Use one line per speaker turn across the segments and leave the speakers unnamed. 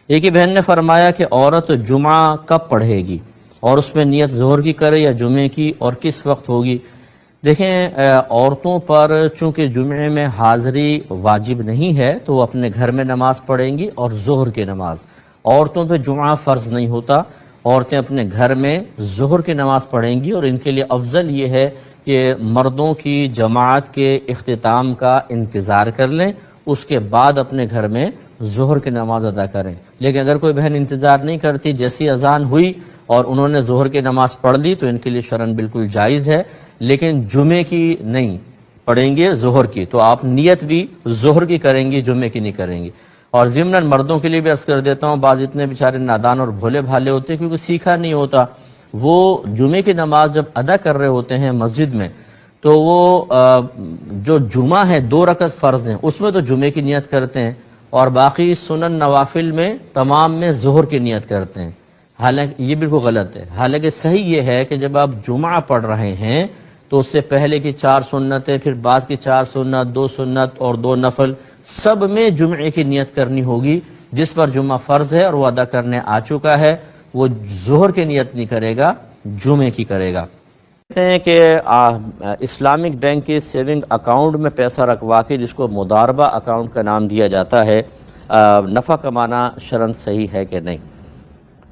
ایک ہی بہن نے فرمایا کہ عورت جمعہ کب پڑھے گی اور اس میں نیت ظہر کی کرے یا جمعے کی، اور کس وقت ہوگی؟ دیکھیں، عورتوں پر چونکہ جمعے میں حاضری واجب نہیں ہے تو وہ اپنے گھر میں نماز پڑھیں گی، اور ظہر کی نماز عورتوں پہ جمعہ فرض نہیں ہوتا، عورتیں اپنے گھر میں ظہر کی نماز پڑھیں گی، اور ان کے لیے افضل یہ ہے کہ مردوں کی جماعت کے اختتام کا انتظار کر لیں، اس کے بعد اپنے گھر میں ظہر کی نماز ادا کریں۔ لیکن اگر کوئی بہن انتظار نہیں کرتی، جیسی اذان ہوئی اور انہوں نے ظہر کی نماز پڑھ لی تو ان کے لیے شرعاً بالکل جائز ہے، لیکن جمعے کی نہیں پڑھیں گے، ظہر کی، تو آپ نیت بھی ظہر کی کریں گی، جمعے کی نہیں کریں گی۔ اور ضمناً مردوں کے لیے بھی عرض کر دیتا ہوں، بعض اتنے بیچارے نادان اور بھولے بھالے ہوتے ہیں کیونکہ سیکھا نہیں ہوتا، وہ جمعے کی نماز جب ادا کر رہے ہوتے ہیں مسجد میں تو وہ جو جمعہ ہے 2 رکعت فرض ہیں اس میں تو جمعے کی نیت کرتے ہیں، اور باقی سنن نوافل میں تمام میں ظہر کی نیت کرتے ہیں۔ حالانکہ یہ بالکل غلط ہے، حالانکہ صحیح یہ ہے کہ جب آپ جمعہ پڑھ رہے ہیں تو اس سے پہلے کی 4 سنتیں، پھر بعد کی 4 سنت، 2 سنت اور 2 نفل، سب میں جمعے کی نیت کرنی ہوگی۔ جس پر جمعہ فرض ہے اور وہ ادا کرنے آ چکا ہے وہ ظہر کی نیت نہیں کرے گا، جمعے کی کرے گا۔ کہتے ہیں کہ اسلامک بینک کے سیونگ اکاؤنٹ میں پیسہ رکھوا کے، جس کو مضاربہ اکاؤنٹ کا نام دیا جاتا ہے، نفع کمانا شرعاً صحیح ہے کہ نہیں؟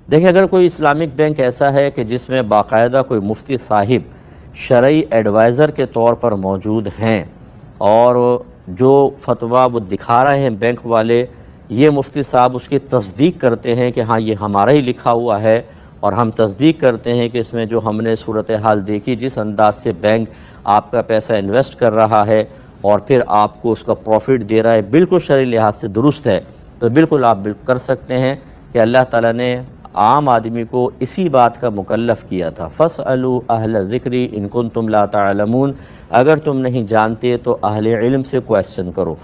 دیکھیں، اگر کوئی اسلامک بینک ایسا ہے کہ جس میں باقاعدہ کوئی مفتی صاحب شرعی ایڈوائزر کے طور پر موجود ہیں، اور جو فتویٰ وہ دکھا رہے ہیں بینک والے، یہ مفتی صاحب اس کی تصدیق کرتے ہیں کہ ہاں یہ ہمارا ہی لکھا ہوا ہے، اور ہم تصدیق کرتے ہیں کہ اس میں جو ہم نے صورتحال دیکھی، جس انداز سے بینک آپ کا پیسہ انویسٹ کر رہا ہے اور پھر آپ کو اس کا پروفٹ دے رہا ہے، بالکل شرعی لحاظ سے درست ہے، تو بالکل آپ کر سکتے ہیں کہ اللہ تعالیٰ نے عام آدمی کو اسی بات کا مکلف کیا تھا، فَاسْأَلُوا أَهْلَ الذِّكْرِ إِن كُنتُمْ لَا تَعْلَمُونَ، اگر تم نہیں جانتے تو اہل علم سے کویسچن کرو۔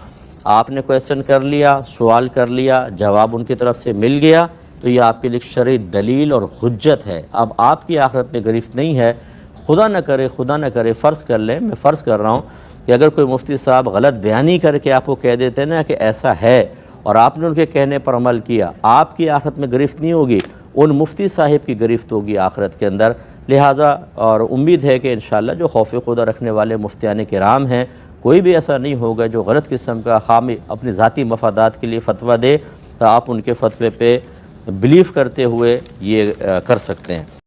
آپ نے کویسچن کر لیا، سوال کر لیا، جواب ان کی طرف سے مل گیا، تو یہ آپ کے لیے شرعی دلیل اور حجت ہے۔ اب آپ کی آخرت میں گرفت نہیں ہے۔ خدا نہ کرے فرض کر لیں، میں فرض کر رہا ہوں کہ اگر کوئی مفتی صاحب غلط بیانی کر کے آپ کو کہہ دیتے ہیں نا کہ ایسا ہے، اور آپ نے ان کے کہنے پر عمل کیا، آپ کی آخرت میں گرفت نہیں ہوگی، ان مفتی صاحب کی گرفت ہوگی آخرت کے اندر۔ لہٰذا اور امید ہے کہ انشاءاللہ جو خوف خدا رکھنے والے مفتیان کرام ہیں، کوئی بھی ایسا نہیں ہوگا جو غلط قسم کا خامی اپنی ذاتی مفادات کے لیے فتویٰ دے، تو آپ ان کے فتوے پہ بلیف کرتے ہوئے یہ کر سکتے ہیں۔